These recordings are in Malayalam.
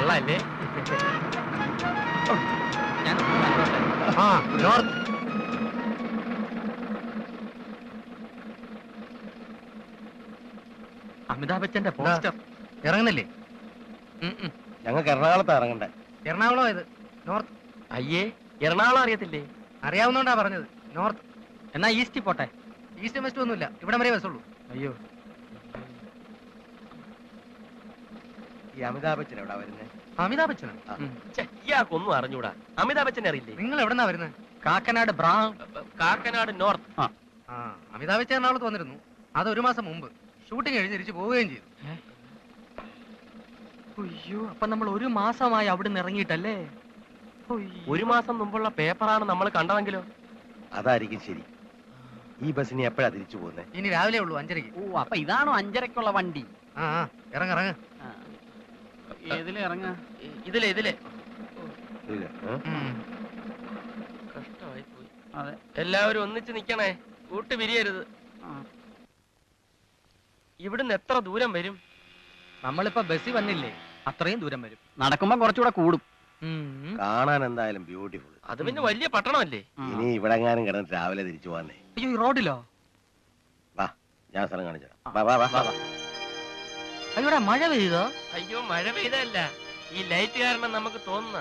കൊള്ളാല്ലേ? അമിതാഭ് ബച്ചന്റെ പോസ്റ്റർ ഇറങ്ങുന്നില്ലേ? ഞങ്ങൾക്ക് എറണാകുളത്ത് ഇറങ്ങണ്ടേ. എറണാകുളം ഇത് നോർത്ത്. അയ്യേ, എറണാകുളം അറിയത്തില്ലേ? അറിയാവുന്നോണ്ടാ പറഞ്ഞത് നോർത്ത്. എന്നാ ഈസ്റ്റ് പോട്ടെ. ഈസ്റ്റ് വെസ്റ്റ് ഒന്നുമില്ല, ഇവിടെ വരെ ബസ്സുള്ളൂ. അയ്യോ, ഈ അമിതാഭ് ബച്ചൻ എവിടാ വരുന്നത്? അമിതാഭ് ബച്ചനോ? ഇയാൾക്കൊന്നും അറിഞ്ഞൂടാ. അമിതാഭ് ബച്ചനെ അറിയില്ലേ? നിങ്ങൾ എവിടെന്നാ വരുന്നത്? കാക്കനാട് കാക്കനാട് നോർത്ത്. ആ, അമിതാഭ് ബച്ചൻ എറണാകുളത്ത് വന്നിരുന്നു. അത് 1 മാസം മുമ്പ് ഷൂട്ടിംഗ് കഴിഞ്ഞ് തിരിച്ചു പോവുകയും ചെയ്തു. അയ്യോ, അപ്പൊ നമ്മൾ 1 മാസമായി അവിടെ നിന്ന് ഇറങ്ങിയിട്ടല്ലേ? 1 മാസം മുമ്പുള്ള പേപ്പറാണ് നമ്മൾ കണ്ടതെങ്കിലോ? അതായിരിക്കും ശരി. ഈ ബസ്സിന് എപ്പോഴാ തിരിച്ചു പോകുന്നത്? ഇനി രാവിലെ ഉള്ളൂ, 5:30. ഓ, അപ്പൊ ഇതാണോ 5:30ക്കുള്ള വണ്ടി? ആ, ഇറങ്ങ. ഏതിലെ ഇറങ്ങ? ഇതിലെ കഷ്ടമായി പോയി. അതെ, എല്ലാവരും ഒന്നിച്ച് നിക്കണേ, കൂട്ട് പിരിയരുത്. ഇവിടുന്ന് എത്ര ദൂരം വരും? നമ്മളിപ്പോ ബസ്സിൽ വന്നില്ലേ, അത്രയും ദൂരം വരും. നടക്കുമ്പോ കുറച്ചുകൂടെ കൂടും. കാണാൻ എന്തായാലും ബ്യൂട്ടിഫുൾ. അത് പിന്നെ വലിയ പട്ടണമല്ലേ? ഇനി ഇവിടെങ്ങാനും കിടന്നിട്ട് രാവിലെ തിരിച്ചു പോകാനേ. അയ്യോ, ഈ റോഡിലോ? വാ, ഞാൻ സ്ഥലം കാണിച്ചു. അയ്യോടാ, മഴ പെയ്തോ? അയ്യോ, മഴ പെയ്തല്ല, ഈ ലൈറ്റ് കാരണം നമുക്ക് തോന്നുന്ന.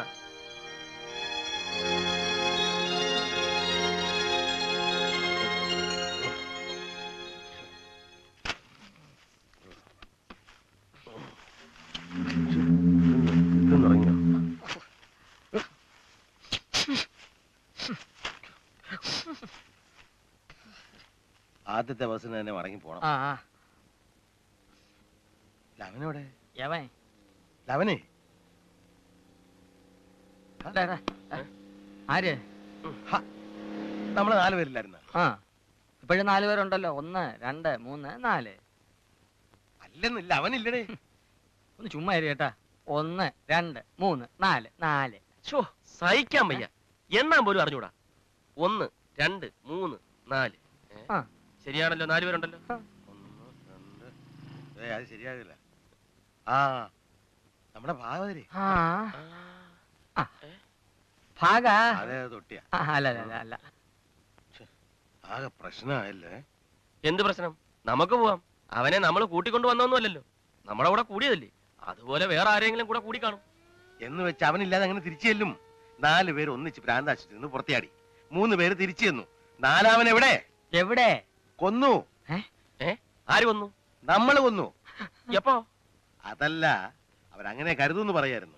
ആദ്യത്തെ ബസ്സിന് തന്നെ മടങ്ങി പോണം. ലവനോടെ? ലവനെ ആര്? നമ്മള് 4 പേരില്ലായിരുന്ന? ഇപ്പോഴും 4 പേരുണ്ടല്ലോ. 1 2 3 4. അല്ലെന്നില്ല, അവനില്ലടേ. ഒന്ന് ചുമ്മാ കേട്ടാ. 1 2 3 4 4. സഹിക്കാൻ വയ്യ, എന്നാ പോലും അറിഞ്ഞൂടാ. 1 2 3 4. ശരിയാണല്ലോ, 4 പേരുണ്ടല്ലോ. 1 2. അത് ശരിയാകില്ല. ആ, നമ്മുടെ ഭാഗവതരി. അതെ, തൊട്ടിയ. അല്ല, ആകെ പ്രശ്നമായല്ലേ? എന്ത് പ്രശ്നം? നമുക്ക് പോവാം. അവനെ നമ്മൾ കൂട്ടിക്കൊണ്ടു വന്നൊന്നുമല്ലല്ലോ, നമ്മുടെ കൂടെ കൂടിയതല്ലേ. അതുപോലെ വേറെ ആരെങ്കിലും കൂടെ കൂടി കാണും എന്ന് വെച്ച് അവനില്ലാതെ അങ്ങനെ തിരിച്ചു ചെല്ലും. 4 പേര് ഒന്നിച്ച് പ്രാന്താശുപത്രിയിൽ നിന്ന് പുറത്തിയാടി. 3 പേര് തിരിച്ചു ചെന്നു. 4-അവൻ എവിടെ? കൊന്നു. ആര് കൊന്നു? നമ്മൾ കൊന്നു. എപ്പോ? അതല്ല, അവരങ്ങനെ കരുതുന്ന് പറയായിരുന്നു.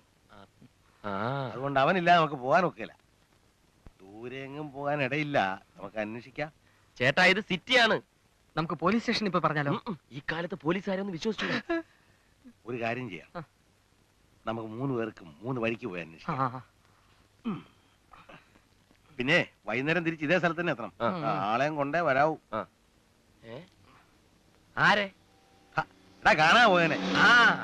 അതുകൊണ്ട് അവനില്ലാതെ നമുക്ക് പോകാൻ ഒക്കില്ല. ദൂരെ എങ്ങും പോകാൻ ഇടയില്ല. നമുക്ക് അന്വേഷിക്കാം. ചേട്ടാ, ഇത് സിറ്റിയാണ്. നമുക്ക് പോലീസ് സ്റ്റേഷൻ ഇപ്പൊ പറഞ്ഞാലോ? ഈ കാലത്ത് പോലീസുകാരൊന്നും വിശ്വസിച്ചു. ഒരു കാര്യം ചെയ്യാം, നമുക്ക് 3 പേർക്കും 3 വഴിക്ക് പോയി അന്വേഷിക്കാം. പിന്നെ വൈകുന്നേരം തിരിച്ച് ഇതേ സ്ഥലത്ത് തന്നെ എത്തണം. ആളെയും കൊണ്ടേ വരാവൂ. ആരെ? കാണാൻ പോയനെ.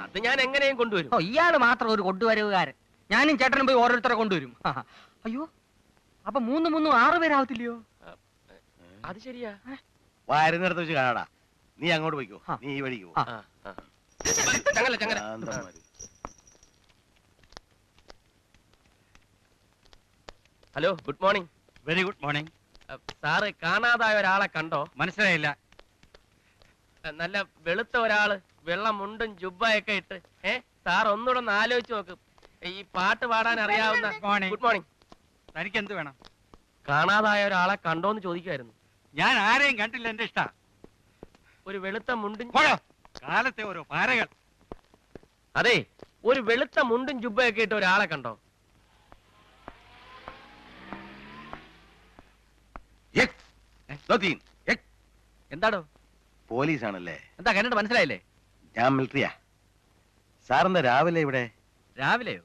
അത് ഞാൻ എങ്ങനെയും കൊണ്ടുവരും. ഇയാള് മാത്രം ഒരു കൊണ്ടുവരവുകാരൻ. ഞാനും ചേട്ടനും പോയി ഓരോരുത്തരെ കൊണ്ടുവരും. അയ്യോ, അപ്പൊ 3 3 6 പേരാവത്തില്ലയോ? അത് ശരിയാ. വരുന്നിടത്ത് വെച്ച് കാണാടാ. നീ അങ്ങോട്ട് പോയിക്കോ, നീ ഈ വഴിക്ക് പോ. Hello, good morning. Very good morning. Sir കാണാതായ ഒരാളെ കണ്ടോ? മനസ്സിലായില്ല. നല്ല വെളുത്ത ഒരാള്, വെള്ള മുണ്ടും ജുബ്ബയൊക്കെ ഇട്ട്. സാർ ഒന്നുകൂടെ ഒന്ന് ആലോചിച്ച് നോക്ക്. ഈ പാട്ട് പാടാൻ അറിയാവുന്ന. Good morning. തനിക്ക് എന്ത് വേണം? കാണാതായ ഒരാളെ കണ്ടോന്ന് ചോദിക്കുമായിരുന്നു. ഞാൻ ആരെയും കണ്ടില്ല, എന്റെ ഇഷ്ട. ഒരു വെളുത്ത മുണ്ടും. കാലത്തെ ഓരോ പാരകൾ. അതെ, ഒരു വെളുത്ത മുണ്ടും ജുബ്ബയൊക്കെ ഇട്ട് ഒരാളെ കണ്ടോ? എന്താടോ? പോലീസാണല്ലേ? എന്താ കണ്ടിട്ട് മനസ്സിലായില്ലേ? ഞാൻ മിലിറ്ററിയാ. സാറെന്താ രാവിലെ ഇവിടെ? രാവിലെയോ?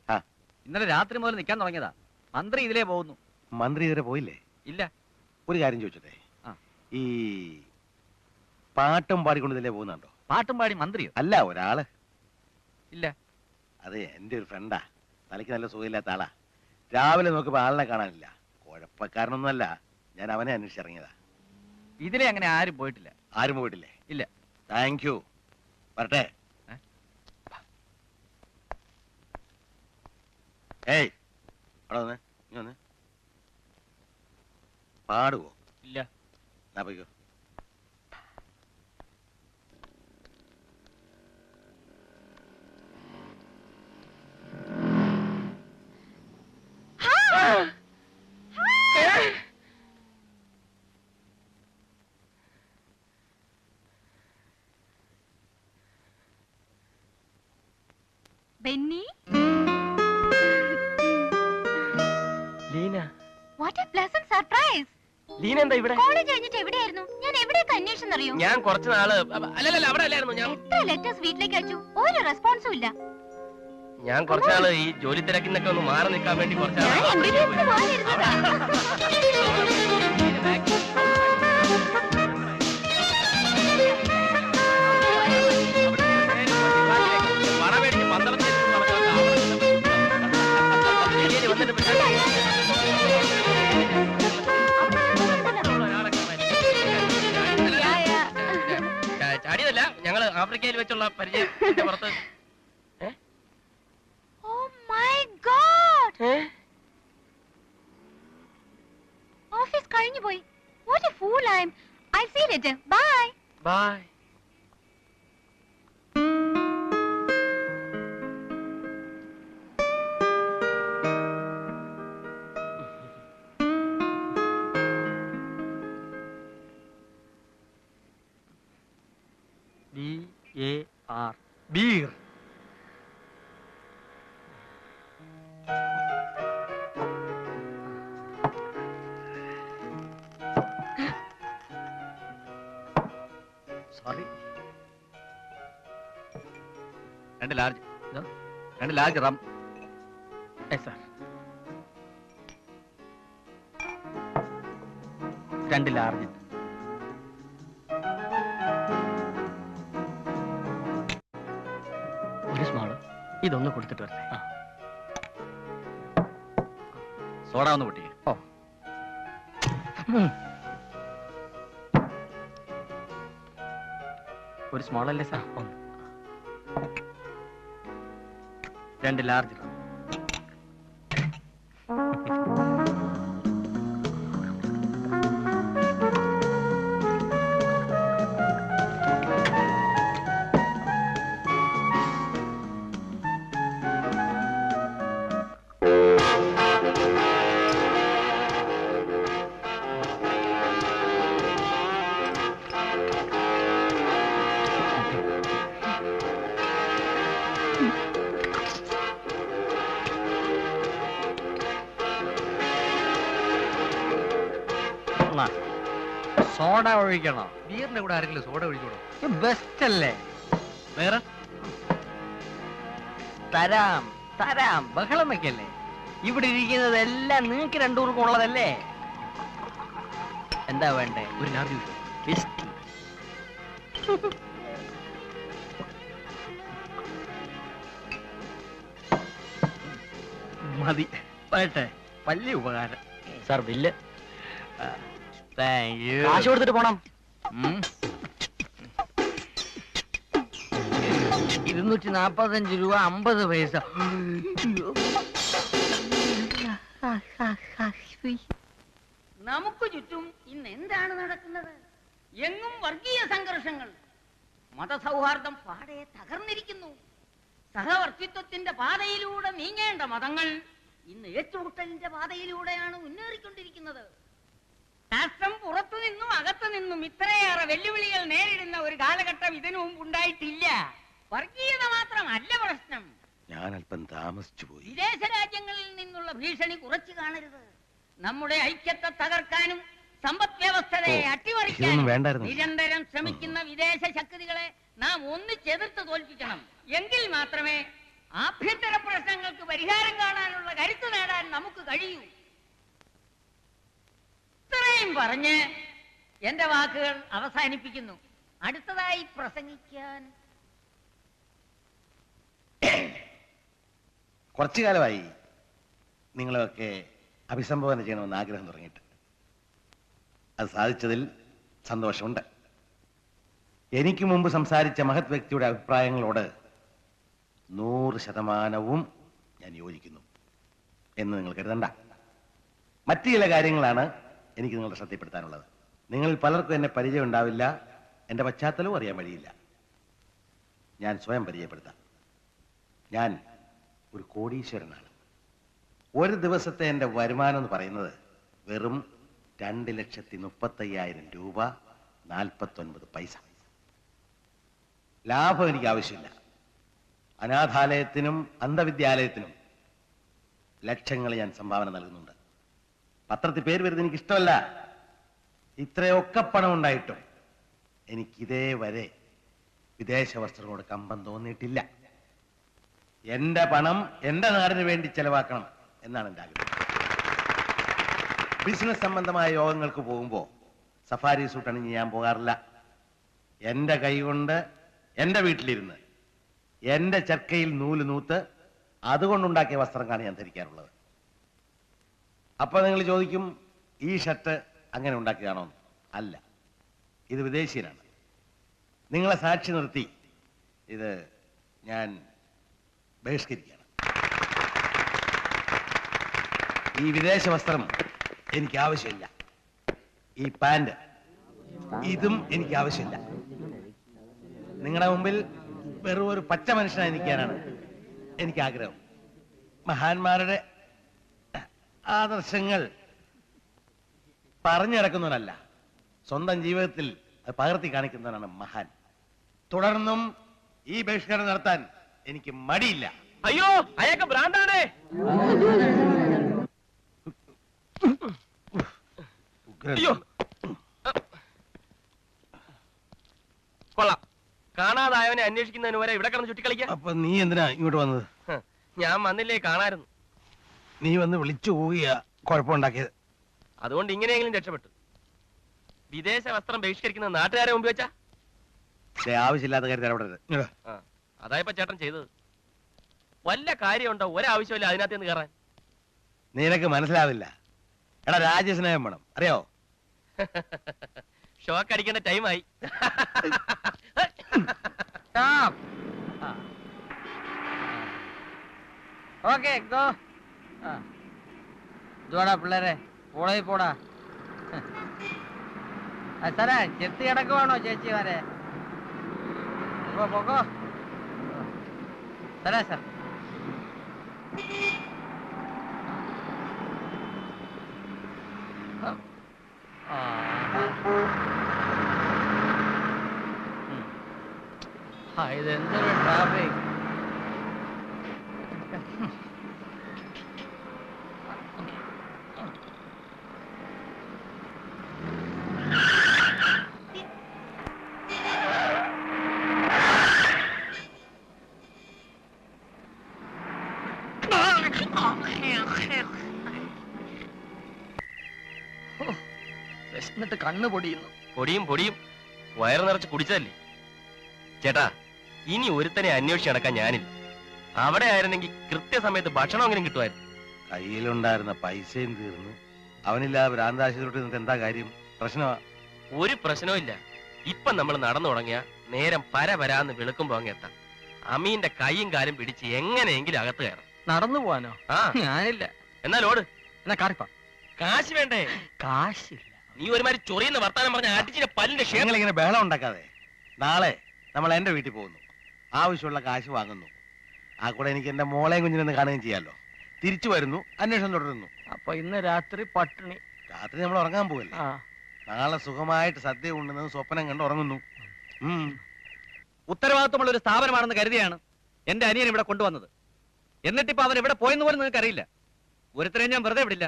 ഇന്നലെ രാത്രി മുതൽ നിൽക്കാൻ തുടങ്ങിയതാ. മന്ത്രി ഇതിലേ പോകുന്നു. മന്ത്രി ഇതുവരെ പോയില്ലേ? ഇല്ല. ഒരു കാര്യം ചോദിച്ചോട്ടെ, ഈ പാട്ടും പാടിക്കൊണ്ട് ഇതിലേ പോകുന്നുണ്ടോ? പാട്ടും പാടി മന്ത്രിയോ? അല്ല, ഒരാള്. ഇല്ല. അതെ, എന്റെ ഒരു ഫ്രണ്ടാ. തലയ്ക്ക് നല്ല സുഖമില്ലാത്ത ആളാ. രാവിലെ നോക്കിയപ്പോ ആളിനെ കാണാനില്ല. കുഴപ്പക്കാരനൊന്നുമല്ല, ഞാൻ അവനെ അന്വേഷിച്ചിറങ്ങിയതാ. ഇതിലെ അങ്ങനെ ആരും പോയിട്ടില്ല. ആരും പോയിട്ടില്ലേ? ഇല്ല. Thank you. വരട്ടെ. Benny, Leena, what a pleasant surprise. Leena എന്താ ഇവിടെ? കോളേജ് കഴിഞ്ഞിട്ട് എവിടെയായിരുന്നു? ഞാൻ എവിടെയൊക്കെ അന്വേഷിച്ചെന്നറിയോ? ഞാൻ കുറച്ച് നാള് അല്ലല്ല അവിടെ അല്ലായിരുന്നു. എത്ര ലെറ്റേഴ്സ് വീട്ടിലേക്ക് അയച്ചു, ഒരു റെസ്പോൺസും ഇല്ല. ഞാൻ കുറച്ചാള് ഈ ജോലി തിരക്കിന്നൊക്കെ ഒന്ന് മാറി നിൽക്കാൻ വേണ്ടി ഞാൻ MBBS പോകാനിരുന്നതാ. ചാടിയതല്ല, ഞങ്ങള് ആഫ്രിക്കയിൽ വെച്ചുള്ള പരിചയത്തിന്റെ പുറത്ത്. Oh my God! ഓഫീസ് കഴിഞ്ഞു പോയി. What a fool I am. I'll see you later. Bye. Bye. BAR beer. Sorry. 2 large. 2 large rum. Sir 2 large. ഒരു സ്മാള്. ഇതൊന്ന് കൊടുത്തിട്ട് വരട്ടെ. സോഡ ഒന്ന് പൊട്ടിക്കേ. ഓ, ഒരു സ്മോൾ അല്ലേ സാർ? 2 ലാർജ്. സോഡ ഒഴിക്കണോ? ബിയറിന്റെ കൂടെ ആരെങ്കിലും സോഡ ഒഴിക്കണോ? ബെസ്റ്റ് അല്ലേ? വേറെ തരാം തരാം, ബഹളം വെക്കല്ലേ. ഇവിടെ ഇരിക്കുന്നതെല്ലാം നിങ്ങൾക്ക് 2 പേർക്കും ഉള്ളതല്ലേ? എന്താ വേണ്ടേ? ഒരു ലാർജ് വിസ്കി. മതി. വേട്ടെ, വലിയ ഉപകാരം സാർ. ബില്ല്. Thank you. കാശ് കൊടുത്തിട്ട് പോണം. 245 രൂപ 50 പൈസ. നമുക്ക് ചുറ്റും ഇന്ന് എന്താണ് നടക്കുന്നത്? എങ്ങും വർഗീയ സംഘർഷങ്ങൾ, മതസൗഹാർദ്ദം പാടെ തകർന്നിരിക്കുന്നു. സഹവർത്തിത്വത്തിന്റെ പാതയിലൂടെ നീങ്ങേണ്ട മതങ്ങൾ ഇന്ന് ഏറ്റുമുട്ടലിന്റെ പാതയിലൂടെയാണ് മുന്നേറിക്കൊണ്ടിരിക്കുന്നത്. രാഷ്ട്രം പുറത്തു നിന്നും അകത്തു നിന്നും ഇത്രയേറെ വെല്ലുവിളികൾ നേരിടുന്ന ഒരു കാലഘട്ടം ഇതിനു മുമ്പ് ഉണ്ടായിട്ടില്ല. വർഗീയത മാത്രമല്ല പ്രശ്നം, ഞാൻ അല്പം താമസിച്ചു പോയി. വിദേശ രാജ്യങ്ങളിൽ നിന്നുള്ള ഭീഷണി കുറച്ചു കാണരുത്. നമ്മുടെ ഐക്യത്തെ തകർക്കാനും സമ്പദ് വ്യവസ്ഥയെ അട്ടിമറിക്കാനും നിരന്തരം ശ്രമിക്കുന്ന വിദേശ ശക്തികളെ നാം ഒന്നിച്ചെതിർത്ത് തോൽപ്പിക്കണം. എങ്കിൽ മാത്രമേ ആഭ്യന്തര പ്രശ്നങ്ങൾക്ക് പരിഹാരം കാണാനുള്ള കരുത്ത് നേടാൻ നമുക്ക് കഴിയൂ. ഇത്രയും പറഞ്ഞ് എന്റെ വാക്കുകൾ അവസാനിപ്പിക്കുന്നു. അടുത്തതായി പ്രസംഗിക്കാൻ കുറച്ചു കാലമായി നിങ്ങളെയൊക്കെ അഭിസംബോധന ചെയ്യണമെന്ന് ആഗ്രഹം തുടങ്ങിയിട്ട്. അത് സാധിച്ചതിൽ സന്തോഷമുണ്ട്. എനിക്ക് മുമ്പ് സംസാരിച്ച മഹത് വ്യക്തിയുടെ അഭിപ്രായങ്ങളോട് 100% ഞാൻ യോജിക്കുന്നു എന്ന് നിങ്ങൾ കരുതണ്ട. മറ്റു ചില കാര്യങ്ങളാണ് എനിക്ക് നിങ്ങളുടെ ശ്രദ്ധപ്പെടുത്താനുള്ളത്. നിങ്ങളിൽ പലർക്കും എന്നെ പരിചയം ഉണ്ടാവില്ല, എൻ്റെ പശ്ചാത്തലവും അറിയാൻ വഴിയില്ല. ഞാൻ സ്വയം പരിചയപ്പെടുത്താം. ഞാൻ ഒരു കോടീശ്വരനാണ്. ഒരു ദിവസത്തെ എൻ്റെ വരുമാനം എന്ന് പറയുന്നത് വെറും 2,35,000 രൂപ 49 പൈസ. ലാഭം എനിക്ക് ആവശ്യമില്ല. അനാഥാലയത്തിനും അന്ധവിദ്യാലയത്തിനും ലക്ഷങ്ങൾ ഞാൻ സംഭാവന നൽകുന്നുണ്ട്. പത്രത്തിൽ പേര് വരുന്നത് എനിക്ക് ഇഷ്ടമല്ല. ഇത്രയൊക്കെ പണം ഉണ്ടായിട്ടും എനിക്കിതേ വരെ വിദേശ വസ്ത്രങ്ങളോട് കമ്പം തോന്നിയിട്ടില്ല. എന്റെ പണം എന്റെ നാടിന് വേണ്ടി ചെലവാക്കണം എന്നാണ് എന്റെ ആഗ്രഹം. ബിസിനസ് സംബന്ധമായ യോഗങ്ങൾക്ക് പോകുമ്പോൾ സഫാരി സൂട്ട് അണിഞ്ഞ് ഞാൻ പോകാറില്ല. എന്റെ കൈ കൊണ്ട് എന്റെ വീട്ടിലിരുന്ന് എന്റെ ചർക്കയിൽ നൂല് നൂത്ത് അതുകൊണ്ടുണ്ടാക്കിയ വസ്ത്രങ്ങളാണ് ഞാൻ ധരിക്കാറുള്ളത്. അപ്പൊ നിങ്ങൾ ചോദിക്കും, ഈ ഷർട്ട് അങ്ങനെ ഉണ്ടാക്കിയതാണോ? അല്ല, ഇത് വിദേശീയനാണ്. നിങ്ങളെ സാക്ഷി നിർത്തി ഇത് ഞാൻ ബഹിഷ്കരിക്കുകയാണ്. ഈ വിദേശ വസ്ത്രം എനിക്ക് ആവശ്യമില്ല. ഈ പാന്റ് ഇതും എനിക്ക് ആവശ്യമില്ല. നിങ്ങളുടെ മുമ്പിൽ വെറും ഒരു പച്ച മനുഷ്യനായി നിൽക്കാനാണ് എനിക്ക് ആഗ്രഹം. മഹാന്മാരുടെ ആദർശങ്ങൾ പറഞ്ഞിറക്കുന്നവനല്ല, സ്വന്തം ജീവിതത്തിൽ അത് പകർത്തി കാണിക്കുന്നവനാണ് മഹാൻ. തുടർന്നും ഈ ബഹിഷ്കരണം നടത്താൻ എനിക്ക് മടിയില്ല. അയ്യോ, അയാൾക്ക് ഭ്രാന്താണേ. അയ്യോ, കൊള്ളാം. കാണാതായവനെ അന്വേഷിക്കുന്നതിന് വരെ ഇവിടെ കിടന്ന് ചുറ്റിക്കളിക്കാം. അപ്പൊ നീ എന്തിനാ ഇങ്ങോട്ട് വന്നത്? ഞാൻ വന്നില്ലേ, കാണായിരുന്നു. നീ വന്ന് വിളിച്ചു പോവുകയാ കുഴപ്പമുണ്ടാക്കിയത്. അതുകൊണ്ട് ഇങ്ങനെയെങ്കിലും രക്ഷപ്പെട്ടു. വിദേശ വസ്ത്രം ബഹിഷ്കരിക്കുന്ന നാട്ടുകാരെ മുമ്പ് വെച്ചാ ആവശ്യമില്ലാത്ത കാര്യത്തിൽ ഇടപെടരുത്. അതായപ്പോ ചേട്ടൻ ചെയ്തത്. വല്ല കാര്യമുണ്ടോ? ഒരാവശ്യമില്ല അതിനകത്ത് നിന്ന് കയറാൻ. നിനക്ക് മനസ്സിലാവില്ല. എടാ, രാജ്യസ്നേഹം വേണം, അറിയോ? ഷോക്ക് അടിക്കേണ്ട ടൈമായി. ഓക്കെ, ഇതോടാ പിള്ളേരെ, പോളേ പോടാ. സാറേ, ചെത്തി കിടക്കുവാണോ ചേച്ചിമാരെ? പോക്കോ സാറേ. സാർ ഇതെന്തൊരു ട്രാഫിക്. വിശന്നിട്ട് കണ്ണ് പൊടിയുന്നു. പൊടിയും വയറ് നിറച്ച് കുടിച്ചതല്ലേ ചേട്ടാ. ഇനി ഒരുത്തനെ അന്വേഷിച്ച് നടക്കാൻ ഞാനില്ല. അവിടെ ആയിരുന്നെങ്കിൽ കൃത്യസമയത്ത് ഭക്ഷണമെങ്കിലും കിട്ടുമായിരുന്നു. കയ്യിലുണ്ടായിരുന്ന പൈസയും തീർന്നു. അവനില്ലാതെ ഭ്രാന്താശുപത്രി നിന്നിട്ട് എന്താ കാര്യം? പ്രശ്നമാ? ഒരു പ്രശ്നവും ഇല്ല. ഇപ്പൊ നമ്മൾ നടന്നു തുടങ്ങിയ നേരം പരപരാന്ന് വെളുക്കുമ്പോ അങ്ങ് എത്താം. അമീന്റെ കൈയും കാലും പിടിച്ച് എങ്ങനെയെങ്കിലും അകത്ത് കയറാം. നടന്നു പോവാനോ? ആ, ഞാനില്ല. എന്നാൽ ഓട്. എന്നാ കാറിപ്പ. കാശ് വേണ്ടേ? കാശില്ല. നീ ഒരുമാതിരി ചൊറിയുന്ന വർത്താനം പറഞ്ഞ അടിച്ചിന്റെ പല്ലിന്റെ ക്ഷേമം. ഇങ്ങനെ ബഹളം ഉണ്ടാക്കാതെ. നാളെ നമ്മൾ എന്റെ വീട്ടിൽ പോകുന്നു. ആവശ്യമുള്ള കാശ് വാങ്ങുന്നു. ആ കൂടെ എനിക്ക് എന്റെ മോളെയും കുഞ്ഞിനെ കാണുകയും ചെയ്യാലോ. തിരിച്ചു വരുന്നു, അന്വേഷണം തുടരുന്നു. അപ്പൊ ഇന്ന് രാത്രി പട്ടിണി. രാത്രി നമ്മൾ ഉറങ്ങാൻ പോവല്ലേ? നാളെ സുഖമായിട്ട് സദ്യ ഉണ്ടെന്ന് സ്വപ്നം കണ്ട് ഉറങ്ങുന്നു. ഉത്തരവാദിത്വമുള്ള ഒരു സ്ഥാപനമാണെന്ന് കരുതിയാണ് എന്റെ അനിയൻ ഇവിടെ കൊണ്ടുവന്നത്. എന്നിട്ടിപ്പോ അവൻ എവിടെ പോയെന്ന് പോലും നിങ്ങൾക്ക് അറിയില്ല. ഒരുത്തരെയും ഞാൻ വെറുതെ വിടില്ല.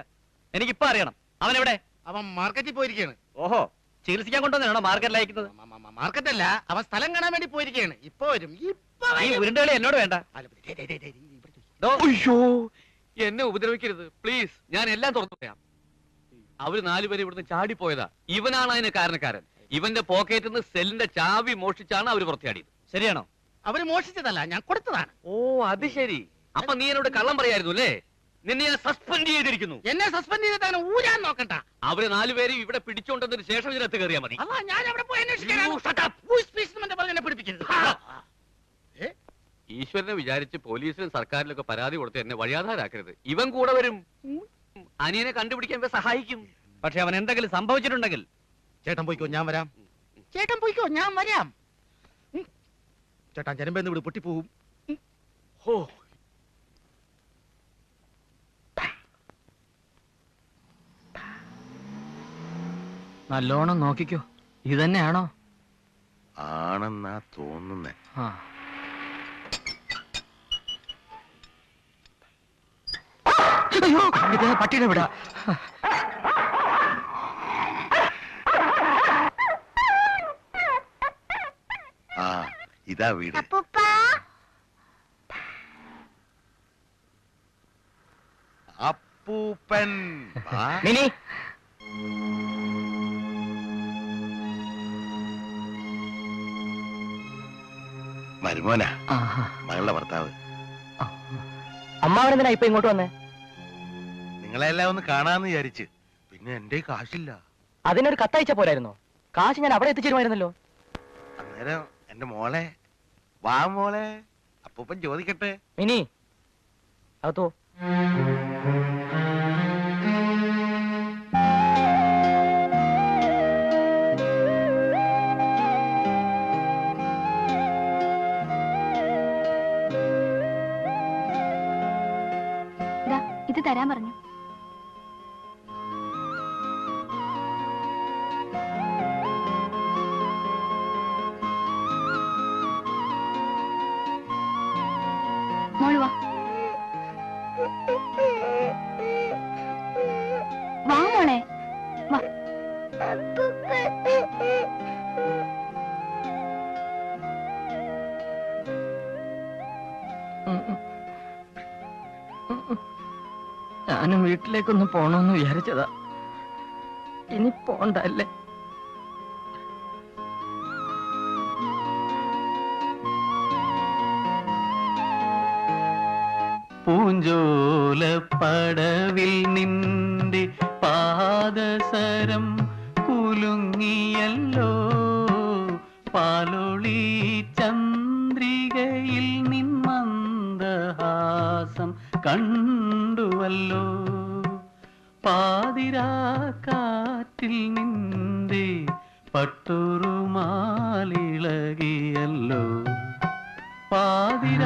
എനിക്കിപ്പോ അറിയണം അവൻ എവിടെ. അവൻ മാർക്കറ്റിൽ പോയിരിക്കുകയാണ്. ഓഹോ, ചികിത്സിക്കാൻ കൊണ്ടുവന്നാണോ മാർക്കറ്റിൽ അയക്കുന്നത്? മാർക്കറ്റല്ല, അവൻ സ്ഥലം കാണാൻ വേണ്ടി പോയിരിക്കുകയാണ്. ഇപ്പൊ വരും. ഈ ഉരുണ്ടുകളി എന്നോട് വേണ്ട. അയ്യോ, എന്നെ ഉപദ്രവിക്കരുത് പ്ലീസ്. ഞാൻ എല്ലാം തുറന്നു പറയാം. അവര് 4 പേര് ഇവിടുന്ന് ചാടിപ്പോയതാ. ഇവനാണ് അതിന് കാരണക്കാരൻ. ഇവന്റെ പോക്കറ്റിൽ നിന്ന് സെല്ലിന്റെ ചാവി മോഷ്ടിച്ചാണ് അവര് പുറത്തിയാടിയത്. ശരിയാണോ? അവര് മോഷിച്ചതല്ല, ഞാൻ കൊടുത്തതാണ്. ഓ, അത് ശരി. അപ്പൊ നീ എന്നോട് കള്ളം പറയായിരുന്നു അല്ലേ? നിന്നെ ഞാൻ സസ്പെൻഡ് ചെയ്തിരിക്കുന്നു. എന്നെ സസ്പെൻഡ് ചെയ്തിട്ടാണ് ഊരാൻ നോക്കണ്ട. അവര് 4 പേരും ഇവിടെ പിടിച്ചോണ്ടതിന് ശേഷം ഇതിനകത്ത് കയറിയാ മതി. അല്ല, ഞാൻ അവിടെ പോയി പിടിപ്പിക്കരുത്. ഈശ്വരനെ വിചാരിച്ച് പോലീസിലും സർക്കാരിലൊക്കെ പരാതി കൊടുത്ത് എന്നെ വഴിയാധാരാക്കരുത്. ഇവൻ കൂടെ വരും. അനിയനെ കണ്ടുപിടിക്കാൻ സഹായിക്കും. പക്ഷെ അവൻ എന്തെങ്കിലും സംഭവിച്ചിട്ടുണ്ടെങ്കിൽ ചേട്ടൻ പോയിക്കോ, ഞാൻ വരാം. ചേട്ടൻ പോയിക്കോ, ഞാൻ വരാം. ചേട്ടാ, ജനമ്പെന്ന് ഇവിടെ പൊട്ടിപ്പോവും. ഹോ, നല്ലോണം നോക്കിക്കോ. ഇതന്നെയാണോ? ആണെന്നാ തോന്നുന്നേ. അയ്യോ ഇത് പട്ടിയുടെ വിടാ. ആ ഇതാ വീട്. അപ്പൂപ്പൻ മിനി മരുമോനാ, മകളുടെ ഭർത്താവ്. അമ്മാവനെന്തിനാ ഇപ്പൊ ഇങ്ങോട്ട് വന്നേ? നിങ്ങളെല്ലാം ഒന്ന് കാണാന്ന് വിചാരിച്ച്. പിന്നെ എന്റെ കാശില്ല. അതിനൊരു കത്തയച്ച പോരായിരുന്നോ? കാശ് ഞാൻ അവിടെ എത്തിച്ചേരുമായിരുന്നല്ലോ. അന്നേരം എന്റെ മോളെ, വാ മോളെ, അപ്പൂപ്പൻ ചോദിക്കട്ടെ. മിനി അതോ ഇത് തരാൻ പറഞ്ഞു. മോള് വാ. വാ മോളെ വാ. ഞാനും വീട്ടിലേക്കൊന്ന് പോണോന്ന് വിചാരിച്ചതാ. ഇനി പോണ്ടല്ലേ? പൂഞ്ചോലപ്പടവിൽ നിന്റെ പാദസരം കുലുങ്ങിയല്ലോ, പാലൊളി ചന്ദ്രികയിൽ നിന്മന്ദഹാസം കണ്ടുവല്ലോ, പാതിരാക്കാറ്റിൽ നിന്റെ പട്ടുറുമാലിളകിയല്ലോ, പാതിരാക്കാറ്റിൽ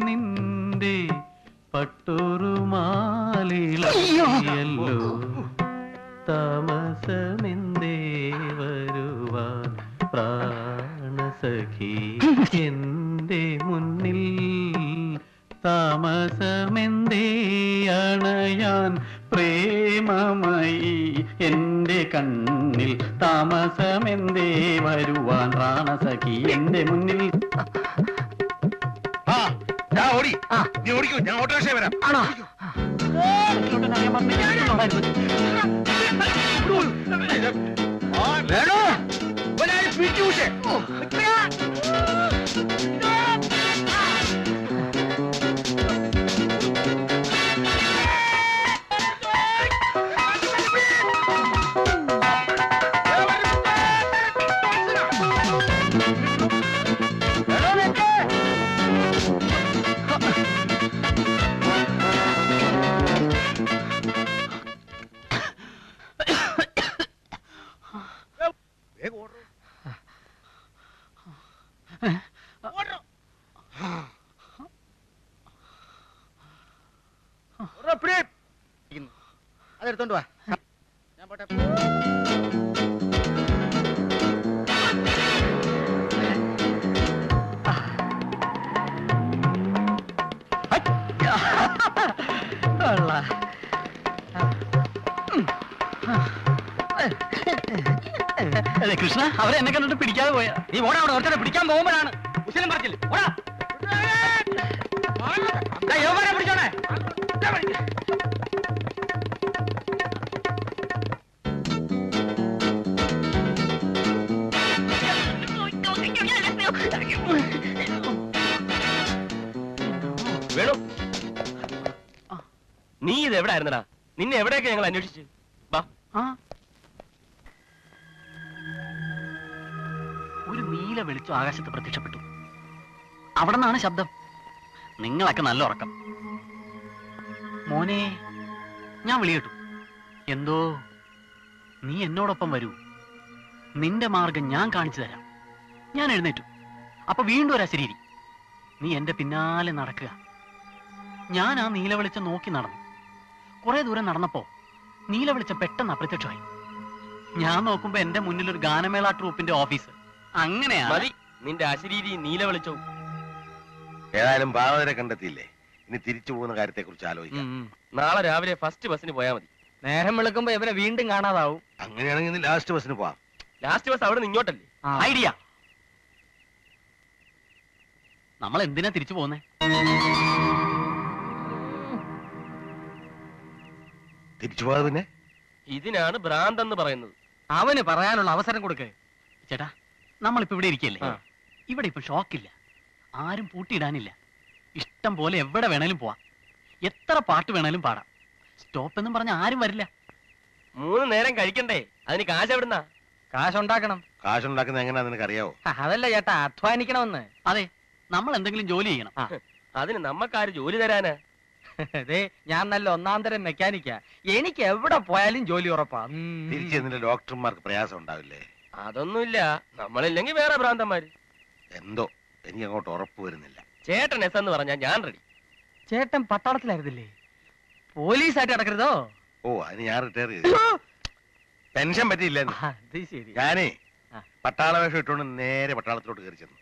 നിന്റെ പട്ടുറുമാലിളകിയല്ലോ, താമസമെന്തേ വരുവാൻ പ്രാണസഖി എന്റെ മുന്നിൽ, താമസമെന്തേ അണയാൻ പ്രേമമായി എന്റെ കണ്ണിൽ, താമസമെന്തേ വരുവാൻ പ്രാണസഖി എന്റെ മുന്നിൽ. ഓടി, നീ ഓടിക്കോ, ഞാൻ ഓട്ടോറിക്ഷ വരാം. ആണോ? അതെടുത്തോണ്ട് വാ. ഞാൻ പോട്ടെ. കൃഷ്ണ, അവരെ എന്നെ കണ്ടിട്ട് പിടിക്കാതെ പോയാ. നീ ഓടാ, അവിടെ ഒരുത്തരെ പിടിക്കാൻ പോകുമ്പോഴാണ് കുശലം പറച്ചില്ല. ഓടാ, പിടിച്ചോണേ. വേണു, നീ ഇത് എവിടെ ആയിരുന്നടാ? നിന്നെ എവിടെയൊക്കെ ഞങ്ങൾ അന്വേഷിച്ചു. വാ. ഒരു നീല വെളിച്ചം ആകാശത്ത് പ്രത്യക്ഷപ്പെട്ടു. അവിടെ നിന്നാണ് ശബ്ദം. നിങ്ങളൊക്കെ നല്ല ഉറക്കം. മോനെ, ഞാൻ വിളി കേട്ടു. എന്തോ നീ എന്നോടൊപ്പം വരൂ, നിന്റെ മാർഗം ഞാൻ കാണിച്ചു തരാം. ഞാൻ എഴുന്നേറ്റു. അപ്പൊ വീണ്ടും ഒരു അശരീരി. നീ എന്റെ പിന്നാലെ നടക്കുക. ഞാൻ ആ നീല വെളിച്ചം നോക്കി നടന്നു. കുറെ ദൂരം നടന്നപ്പോ നീല വെളിച്ചം പെട്ടെന്ന് അപ്രത്യക്ഷമായി. ഞാൻ നോക്കുമ്പോ എന്റെ മുന്നിൽ ഒരു ഗാനമേള ട്രൂപ്പിന്റെ ഓഫീസ്. അങ്ങനെയാ മതി നിന്റെ അശരീരി നീല വെളിച്ചവും. ഏതായാലും ഭാവതരെ കണ്ടെത്തിയില്ലേ? ഇനി തിരിച്ചു പോകുന്ന കാര്യത്തെ കുറിച്ച് ആലോചിക്കാം. നാളെ രാവിലെ ഫസ്റ്റ് ബസ്സിന് പോയാൽ മതി. നേരം വെളുക്കുമ്പോ ഇവരെ വീണ്ടും കാണാതാവും. അങ്ങനെയാണെങ്കിൽ ലാസ്റ്റ് ബസ്സിന് പോവാം. ലാസ്റ്റ് ബസ് അവിടെ നിന്ന് ഇങ്ങോട്ടല്ലേ? ഐഡിയ. നമ്മൾ എന്തിനാ തിരിച്ചു പോകുന്നേ? തിരിച്ചു പോകാതെ പിന്നെ ഇതിനാണ് ഭ്രാന്തെന്ന് പറയുന്നത്. അവന് പറയാനുള്ള അവസരം കൊടുക്കേ. ചേട്ടാ, നമ്മളിപ്പോ ഇവിടെ ഇരിക്കല്ലേ? ഇവിടെ ഇപ്പൊ ഷോക്കില്ല, ആരും പൂട്ടിയിടാനില്ല. ഇഷ്ടം പോലെ എവിടെ വേണേലും പോവാം, എത്ര പാട്ട് വേണേലും പാടാം. സ്റ്റോപ്പ് എന്നും പറഞ്ഞ ആരും വരില്ല. 3 നേരം കഴിക്കണ്ടേ? അതിന് കാശ് എവിടുന്നാ? കാശുണ്ടാക്കണം. കാശുണ്ടാക്കുന്നത് എങ്ങനെയാ നിനക്ക് അറിയാവോ? അതല്ല ചേട്ടാ, അധ്വാനിക്കണമെന്ന്. അതെ, നമ്മൾ എന്തെങ്കിലും ജോലി ചെയ്യണം. അതിന് നമ്മക്കാര് ജോലി തരാനാ? അതെ, ഞാൻ നല്ല ഒന്നാം തരം മെക്കാനിക്കാ. എനിക്ക് എവിടെ പോയാലും ജോലി ഉറപ്പാ. തിരിച്ച് എന്നിട്ട് ഡോക്ടർമാർക്ക് പ്രയാസം ഉണ്ടാവില്ലേ? അതൊന്നുമില്ല, നമ്മളില്ലെങ്കിൽ വേറെ ഭ്രാന്തന്മാര്. എന്തോ എനിക്ക് അങ്ങോട്ട് ഉറപ്പ് വരുന്നില്ല. ചേട്ടൻ എസ് എന്ന് പറഞ്ഞാ ഞാൻ റെഡി. ചേട്ടൻ പട്ടാളത്തിലായിരുന്നില്ലേ? പോലീസായിട്ട് നടക്കരുതോ? ഓ, അതിന് ഞാൻ റിട്ടയർ ചെയ്തു. പെൻഷൻ പറ്റിയില്ല. അത് ശരി. ഞാനേ പട്ടാള വേഷം ഇട്ടുകൊണ്ട് നേരെ പട്ടാളത്തിലോട്ട് കയറി ചെന്നു.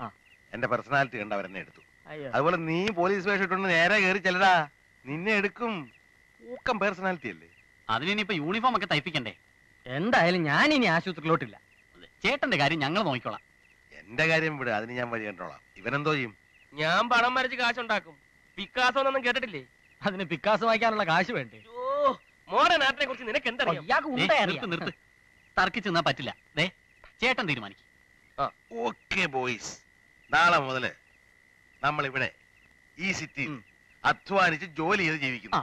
എന്റെ പേഴ്സണാലിറ്റി കണ്ട് അവരെന്നെ എടുത്തു. അതുപോലെ നീ പോലീസ് വേഷം ഇട്ടുകൊണ്ട് നേരെ കയറി ചെല്ലടാ, നിന്നെ എടുക്കും. ഊക്കം പേഴ്സണാലിറ്റി അല്ലേ? അതിനിപ്പോ യൂണിഫോം ഒക്കെ തയ്പ്പിക്കണ്ടേ? എന്തായാലും ഞാൻ ഇനി ആശുപത്രിയിലോട്ടില്ല. ചേട്ടന്റെ കാര്യം ഞങ്ങൾ നോക്കിക്കോളാം. എന്റെ കാര്യം വിട്, അതിന് ഞാൻ വഴി കണ്ടോളാം. ഇവനെന്തോ ചെയ്യും? ഞാൻ പണം വരച്ച് കാശുണ്ടാക്കും. പിക്കാസോ എന്നൊന്നും കേട്ടിട്ടില്ലേ? അതിന് പിക്കാസ് വാങ്ങിക്കാനുള്ള കാശ് വേണ്ടേ? മോഡേൺ ആർട്ടിനെ കുറിച്ച് നിനക്ക് എന്തറിയാം? നിർത്ത്. തർക്കിച്ച് നിന്നാ പറ്റില്ല. ദേ, ചേട്ടൻ തീരുമാനിക്കും. ഓക്കെ ബോയ്സ്, നാളെ മുതല് നമ്മൾ ഇവിടെ ഈ സിറ്റിയിൽ അധ്വാനിച്ച് ജോലി ചെയ്ത് ജീവിക്കുന്നു.